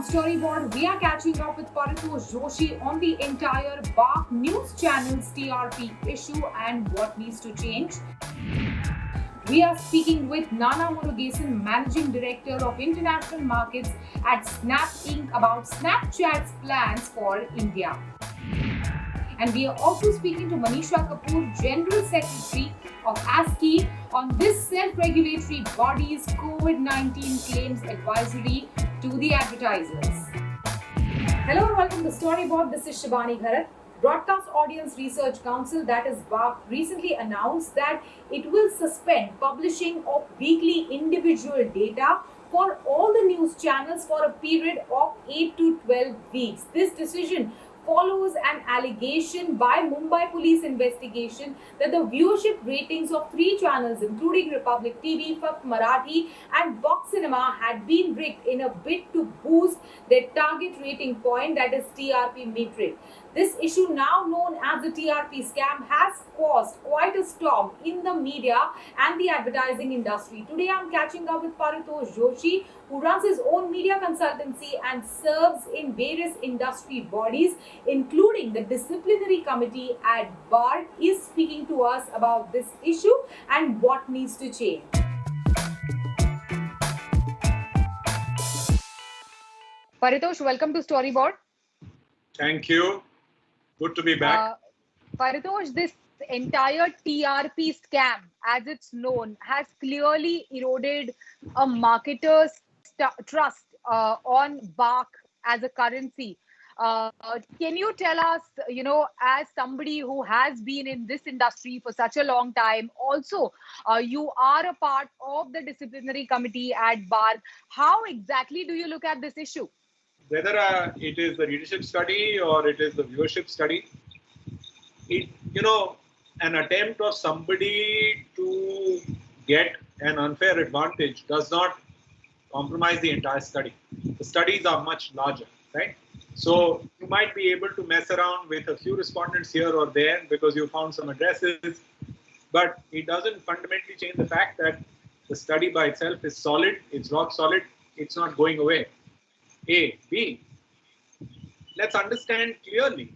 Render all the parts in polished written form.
Storyboard, we are catching up with Paritosh Joshi on the entire BARC News Channel's TRP issue and what needs to change. We are speaking with Nana Murugesan, Managing Director of International Markets at Snap Inc. about Snapchat's plans for India. And we are also speaking to Manisha Kapoor, General Secretary of ASCI, on this self-regulatory body's COVID-19 claims advisory to the advertisers. Hello and welcome to Storyboard. This is Shibani Gharat. Broadcast Audience Research Council, that is BARC, recently announced that it will suspend publishing of weekly individual data for all the news channels for a period of 8 to 12 weeks. This decision follows an allegation by Mumbai police investigation that the viewership ratings of 3 channels, including Republic TV, Fakt Marathi and Box Cinema, had been rigged in a bid to boost their target rating point, that is TRP metric. This issue, now known as the TRP scam, has caused quite a storm in the media and the advertising industry. Today I'm catching up with Paritosh Joshi, who runs his own media consultancy and serves in various industry bodies, including the disciplinary committee at BARC, is speaking to us about this issue and what needs to change. Paritosh, welcome to Storyboard. Thank you. Good to be back. Paritosh, this entire TRP scam, as it's known, has clearly eroded a marketer's trust on BARC as a currency. Can you tell us, as somebody who has been in this industry for such a long time, also you are a part of the disciplinary committee at BARC, how exactly do you look at this issue? Whether it is the readership study or it is the viewership study, an attempt of somebody to get an unfair advantage does not compromise the entire study. The studies are much larger, right? So you might be able to mess around with a few respondents here or there because you found some addresses, but it doesn't fundamentally change the fact that the study by itself is solid, it's rock solid, it's not going away. A. B. Let's understand clearly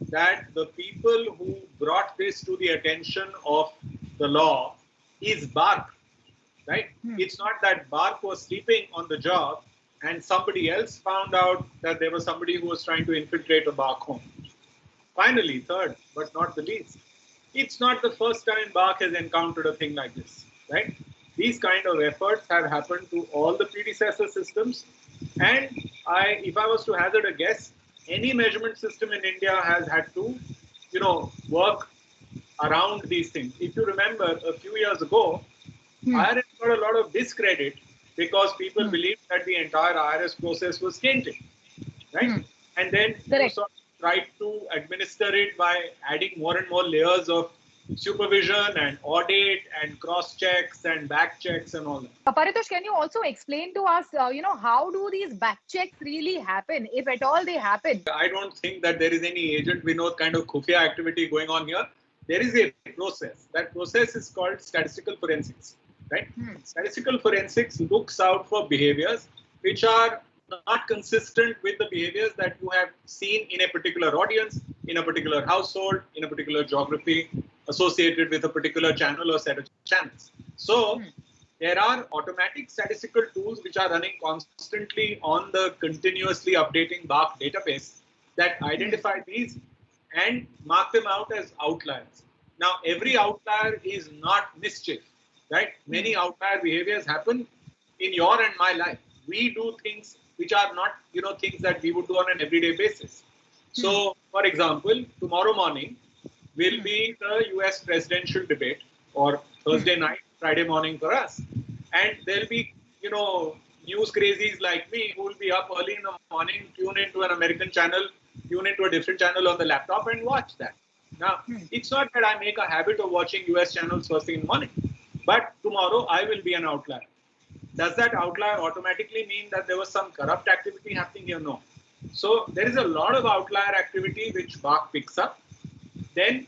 that the people who brought this to the attention of the law is BARC, right? It's not that BARC was sleeping on the job and somebody else found out that there was somebody who was trying to infiltrate a BARC home. Finally, third, but not the least, it's not the first time BARC has encountered a thing like this, right? These kind of efforts have happened to all the predecessor systems. And if I was to hazard a guess, any measurement system in India has had to, work around these things. If you remember, a few years ago, IRS got a lot of discredit because people believed that the entire IRS process was tainted, right? And then you sort of tried to administer it by adding more and more layers of supervision and audit and cross checks and back checks and all that. Paritosh, can you also explain to us, how do these back checks really happen, if at all they happen? I don't think that there is any agent Vinod kind of khufia activity going on here. There is a process. That process is called statistical forensics, right? Statistical forensics looks out for behaviors which are not consistent with the behaviors that you have seen in a particular audience, in a particular household, in a particular geography, associated with a particular channel or set of channels. So there are automatic statistical tools which are running constantly on the continuously updating BARC database that identify these and mark them out as outliers. Now, every outlier is not mischief, right? Many outlier behaviors happen in your and my life. We do things which are not, things that we would do on an everyday basis. So, for example, tomorrow morning will be the US presidential debate, or Thursday night, Friday morning for us. And there'll be, news crazies like me who will be up early in the morning, tune into an American channel, tune into a different channel on the laptop and watch that. Now, it's not that I make a habit of watching US channels first thing in the morning, but tomorrow I will be an outlier. Does that outlier automatically mean that there was some corrupt activity happening here? No. So there is a lot of outlier activity which BARC picks up. Then,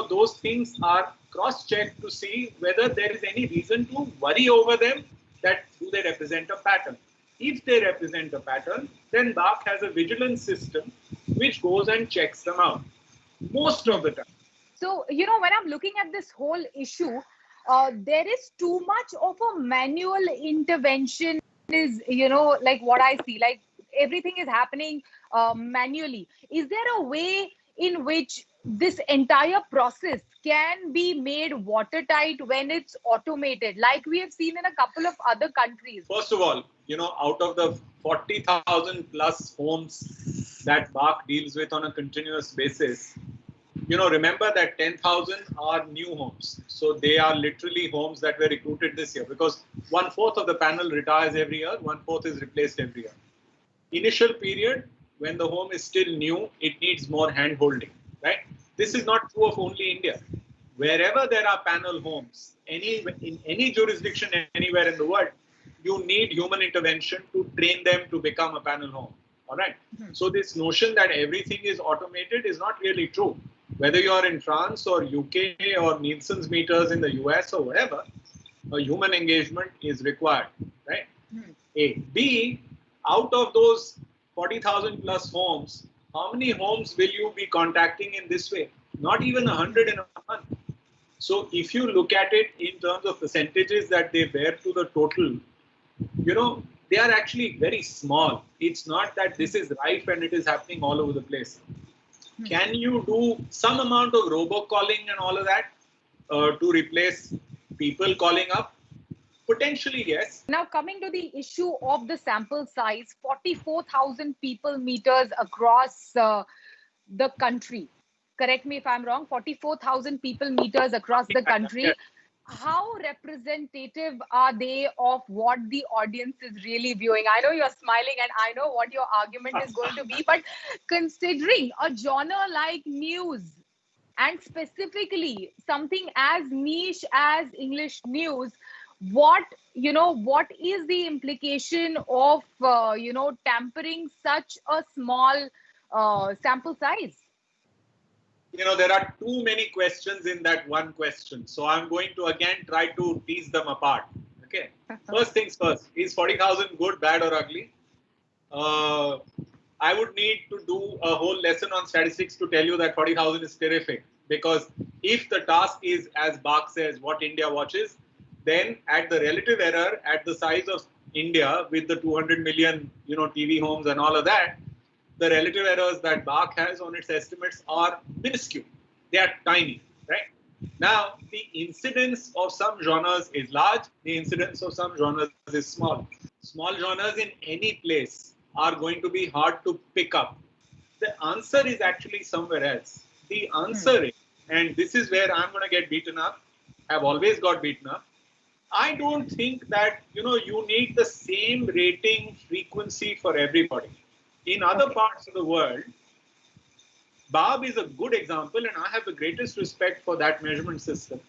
those things are cross-checked to see whether there is any reason to worry over them, that do they represent a pattern. If they represent a pattern, then BARC has a vigilance system which goes and checks them out most of the time. So, when I'm looking at this whole issue, there is too much of a manual intervention, is, like what I see, like everything is happening manually. Is there a way in which this entire process can be made watertight when it's automated, like we have seen in a couple of other countries? First of all, out of the 40,000 plus homes that BARC deals with on a continuous basis, remember that 10,000 are new homes. So they are literally homes that were recruited this year, because 1/4 of the panel retires every year, 1/4 is replaced every year. Initial period, when the home is still new, it needs more hand holding, right? This is not true of only India. Wherever there are panel homes, in any jurisdiction anywhere in the world, you need human intervention to train them to become a panel home. All right. So this notion that everything is automated is not really true. Whether you are in France or UK or Nielsen's meters in the US or wherever, a human engagement is required, right? A. B, out of those 40,000 plus homes, how many homes will you be contacting in this way? Not even 100 in a month. So if you look at it in terms of percentages that they bear to the total, they are actually very small. It's not that this is rife and it is happening all over the place. Can you do some amount of robocalling and all of that to replace people calling up? Potentially, yes. Now, coming to the issue of the sample size, 44,000 people meters across the country. Correct me if I'm wrong, 44,000 people meters across the country. How representative are they of what the audience is really viewing? I know you're smiling and I know what your argument is going to be, but considering a genre like news, and specifically something as niche as English news, what is the implication of tampering such a small sample size? There are too many questions in that one question. So I'm going to again try to tease them apart. Okay. First things first, is 40,000 good, bad, or ugly? I would need to do a whole lesson on statistics to tell you that 40,000 is terrific. Because if the task is, as BARC says, what India watches, then at the relative error, at the size of India with the 200 million, TV homes and all of that, the relative errors that BARC has on its estimates are minuscule. They are tiny, right? Now, the incidence of some genres is large. The incidence of some genres is small. Small genres in any place are going to be hard to pick up. The answer is actually somewhere else. The answer is, and this is where I'm going to get beaten up, I've always got beaten up. I don't think that, you need the same rating frequency for everybody. In other parts of the world, Bob is a good example, and I have the greatest respect for that measurement system.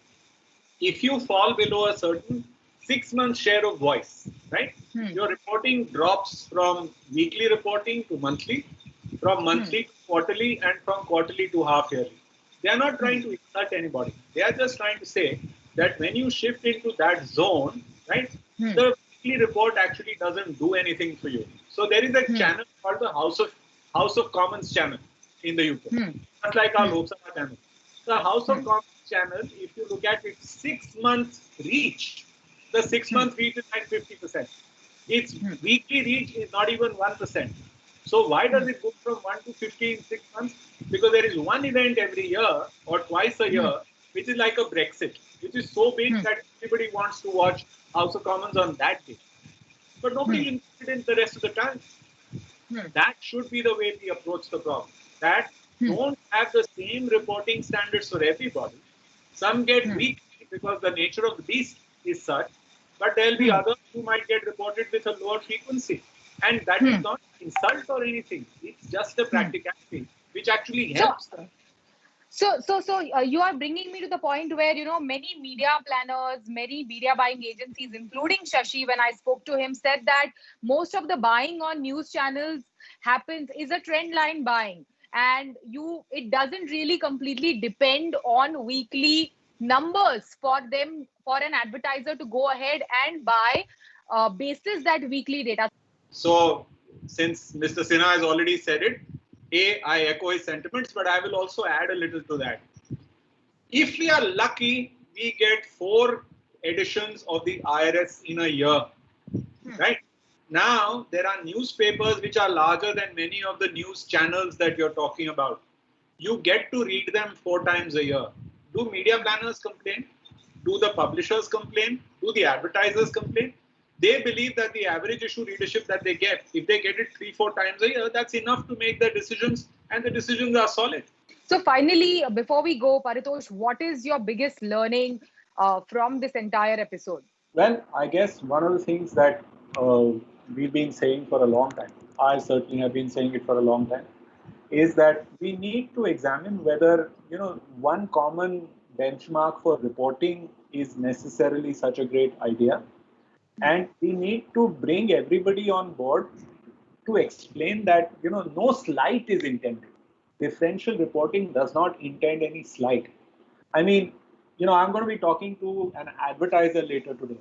If you fall below a certain 6-month share of voice, right? Your reporting drops from weekly reporting to monthly, from monthly to quarterly, and from quarterly to half yearly. They are not trying to insult anybody. They are just trying to say that when you shift into that zone, right, the weekly report actually doesn't do anything for you. So there is a channel called the House of Commons channel in the UK, just like our Lok Sabha channel. The House of Commons channel, if you look at its 6 months reach, the 6 month reach is like 50%. Its weekly reach is not even 1%. So why does it go from 1 to 50 in 6 months? Because there is one event every year or twice a year, which is like a Brexit, which is so big that everybody wants to watch House of Commons on that day. But nobody is interested in the rest of the time. That should be the way we approach the problem. That don't have the same reporting standards for everybody. Some get weekly because the nature of the beast is such, but there will be others who might get reported with a lower frequency. And that is not insult or anything. It's just a practicality, which actually helps. So you are bringing me to the point where, many media planners, many media buying agencies, including Shashi, when I spoke to him, said that most of the buying on news channels is a trend line buying. And it doesn't really completely depend on weekly numbers for an advertiser to go ahead and buy basis that weekly data. So, since Mr. Sinha has already said it, I echo his sentiments, but I will also add a little to that. If we are lucky, we get 4 editions of the IRS in a year, right? Now, there are newspapers which are larger than many of the news channels that you're talking about. You get to read them 4 times a year. Do media planners complain? Do the publishers complain? Do the advertisers complain? They believe that the average issue readership that they get, if they get it 3-4 times a year, that's enough to make their decisions, and the decisions are solid. So finally, before we go, Paritosh, what is your biggest learning from this entire episode? Well, I guess one of the things that we've been saying for a long time, I certainly have been saying it for a long time, is that we need to examine whether, one common benchmark for reporting is necessarily such a great idea. And we need to bring everybody on board to explain that, no slight is intended. Differential reporting does not intend any slight. I mean, I'm going to be talking to an advertiser later today.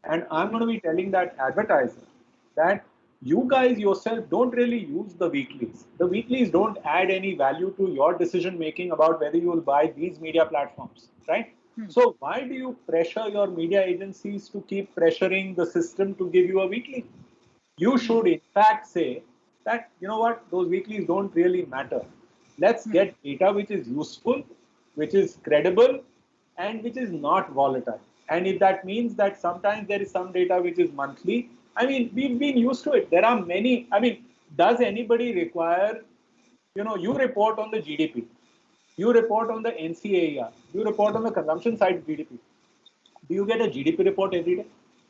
And I'm going to be telling that advertiser that you guys yourself don't really use the weeklies. The weeklies don't add any value to your decision making about whether you will buy these media platforms, right? So why do you pressure your media agencies to keep pressuring the system to give you a weekly? You should in fact say that, those weeklies don't really matter. Let's get data which is useful, which is credible, and which is not volatile. And if that means that sometimes there is some data which is monthly, we've been used to it. There are many, does anybody require, you report on the GDP, you report on the NCAER, you report on the consumption side GDP. Do you get a GDP report every day?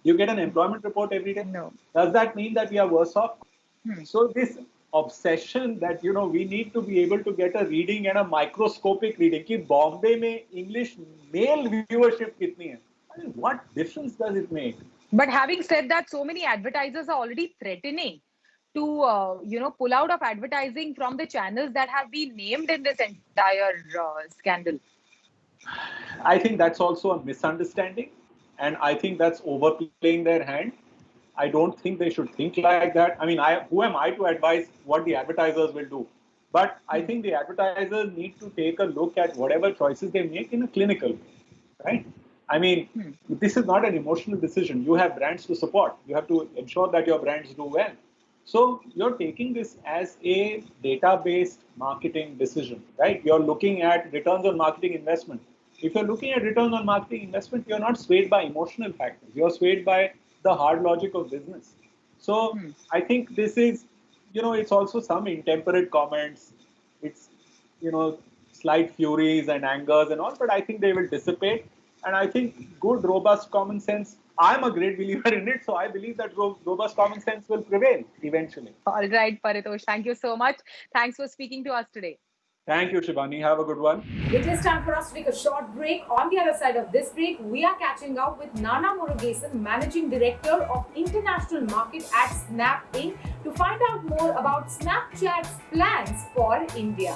Do you get an employment report every day? No. Does that mean that we are worse off? So this obsession that, we need to be able to get a reading and a microscopic reading. Ki Bombay mein English male viewership kitni hai? What difference does it make? But having said that, so many advertisers are already threatening to, pull out of advertising from the channels that have been named in this entire scandal. I think that's also a misunderstanding. And I think that's overplaying their hand. I don't think they should think like that. Who am I to advise what the advertisers will do? But I think the advertisers need to take a look at whatever choices they make in a clinical way, right? This is not an emotional decision. You have brands to support. You have to ensure that your brands do well. So you're taking this as a data-based marketing decision, right? You're looking at returns on marketing investment. If you're looking at return on marketing investment, you're not swayed by emotional factors. You're swayed by the hard logic of business. So I think this is, it's also some intemperate comments. It's, slight furies and angers and all, but I think they will dissipate. And I think good, robust common sense, I'm a great believer in it. So I believe that robust common sense will prevail eventually. All right, Paritosh, thank you so much. Thanks for speaking to us today. Thank you, Shivani. Have a good one. It is time for us to take a short break. On the other side of this break, we are catching up with Nana Murugesan, Managing Director of International Market at Snap Inc. to find out more about Snapchat's plans for India.